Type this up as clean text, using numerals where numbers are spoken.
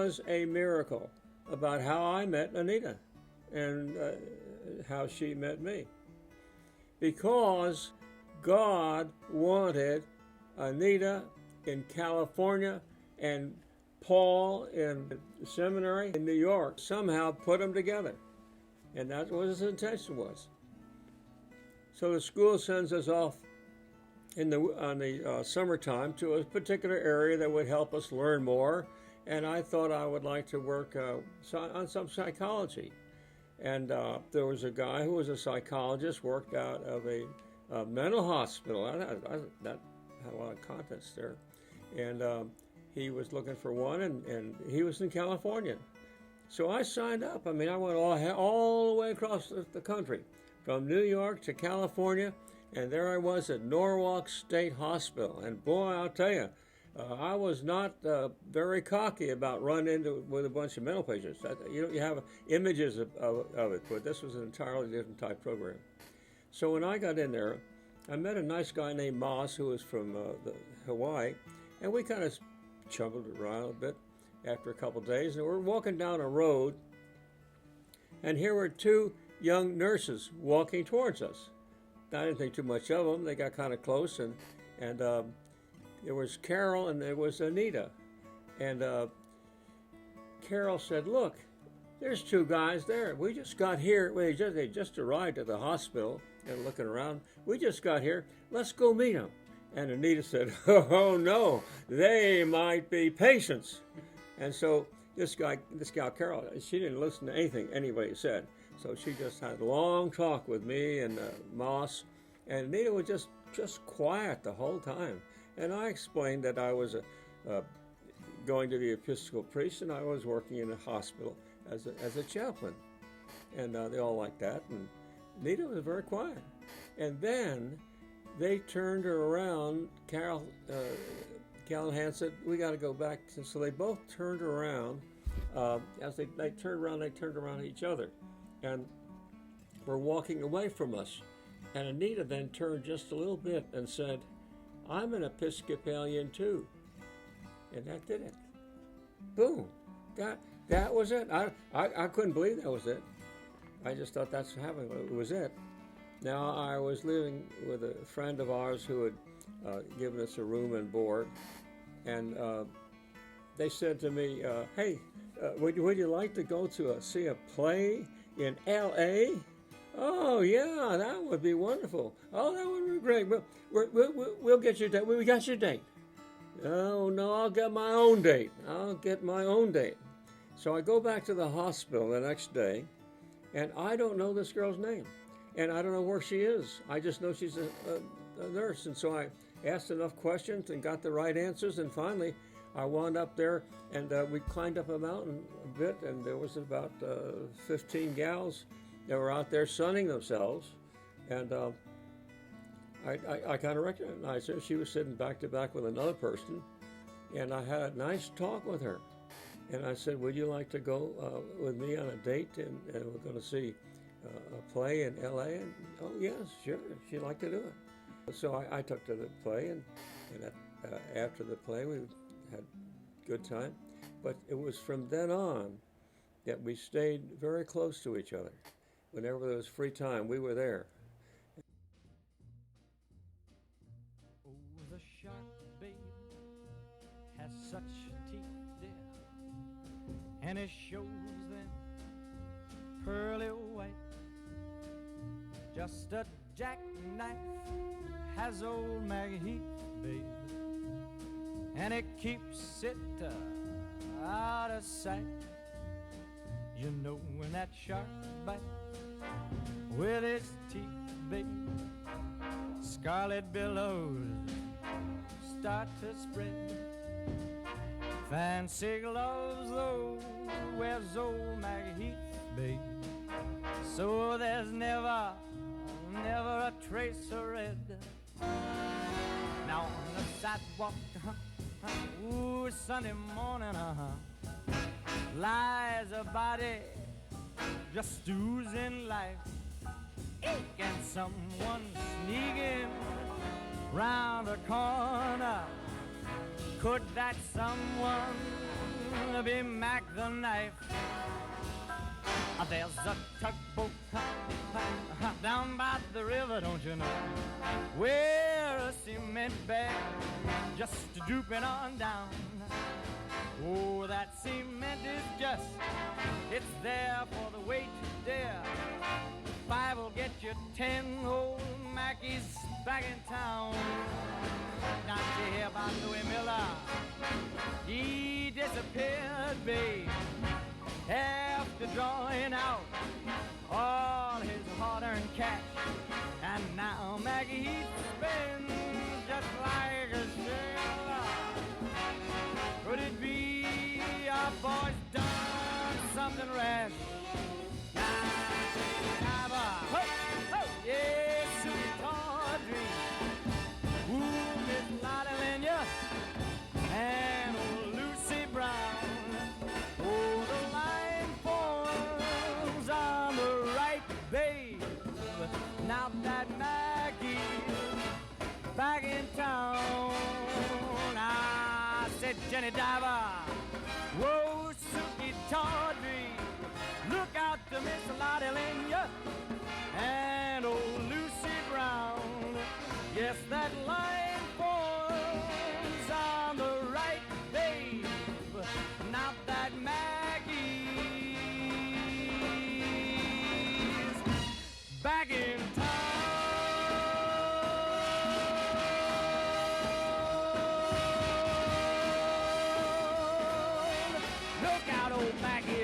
was a miracle about how I met Anita and how she met me. Because God wanted Anita in California and Paul in the seminary in New York, somehow put them together. And that's what his intention was. So the school sends us off on the summertime to a particular area that would help us learn more. And I thought I would like to work on some psychology. And there was a guy who was a psychologist, worked out of a mental hospital. That had a lot of contents there. And he was looking for one, and he was in California. So I signed up. I mean, I went all the way across the country, from New York to California, and there I was at Norwalk State Hospital. And boy, I'll tell you, I was not very cocky about running with a bunch of mental patients. You have images of it, but this was an entirely different type program. So when I got in there, I met a nice guy named Moss, who was from Hawaii, and we kind of chuckled around a bit after a couple of days, and we're walking down a road, and here were two young nurses walking towards us. I didn't think too much of them. They got kind of close, and there was Carol and there was Anita. And Carol said, "Look, there's two guys there. We just got here. They just arrived at the hospital and looking around. We just got here. Let's go meet them." And Anita said, "Oh no, they might be patients." And so this gal Carol, she didn't listen to anything anybody said. So she just had a long talk with me and Moss, and Anita was just quiet the whole time. And I explained that I was going to be an Episcopal priest, and I was working in a hospital as a chaplain. And they all liked that, and Anita was very quiet. And then they turned her around. Carol Callahan said, "We got to go back." So they both turned around. As they turned around, they turned around at each other, and were walking away from us. And Anita then turned just a little bit and said, "I'm an Episcopalian too." And that did it. Boom. That was it. I couldn't believe that was it. I just thought that's happening. It was it. Now, I was living with a friend of ours who had given us a room and board, and they said to me, "Hey, would you like to go to see a play in L.A.? "Oh, yeah, that would be wonderful." "Oh, that would be great. We'll get your date." "We got your date." "Oh, no, I'll get my own date. So I go back to the hospital the next day, and I don't know this girl's name, and I don't know where she is. I just know she's a nurse. And so I asked enough questions and got the right answers, and finally I wound up there, and we climbed up a mountain a bit, and there was about 15 gals that were out there sunning themselves, and I kind of recognized her. She was sitting back to back with another person, and I had a nice talk with her. And I said, "Would you like to go with me on a date? And we're going to see a play in L.A. And "Oh, yes, sure. She'd like to do it." So I took to the play, and after the play, we had a good time. But it was from then on that we stayed very close to each other. Whenever there was free time, we were there. Oh, the shark, babe, has such teeth, dear, and it shows them pearly white. Just a jackknife has old Maggie Heath, babe, and it keeps it out of sight. You know when that shark bites with its teeth, babe, scarlet billows start to spread. Fancy gloves, though, wears old Maggie Heath, babe, so there's never a trace of red. Now on the sidewalk, ooh, Sunday morning, lies a body just oozing life. And someone sneaking round the corner. Could that someone be Mac the knife. There's a tugboat down by the river, don't you know, where a cement bag just drooping on down. Oh, that cement is just, it's there for the weight to dare. 5 will get you 10 old Mackies back in town. Not you hear about Louis Miller? He disappeared, babe, after drawing out all his hard-earned cash. And now Maggie spins just like a sailor. Could it be our boy's done something rash? Yes, sweet Audrey, ooh, Miss Lottie Lenya, and old Lucy Brown. Oh, the line forms on the right, babe. Now that Maggie's back in town, I said, Jenny Diver, whoa, Suki Tawdry, look out to Miss Lottie Lenya and old Lucy Brown. Yes, that line forms on the right, babe. Now that Maggie's back in town. Look out, old Maggie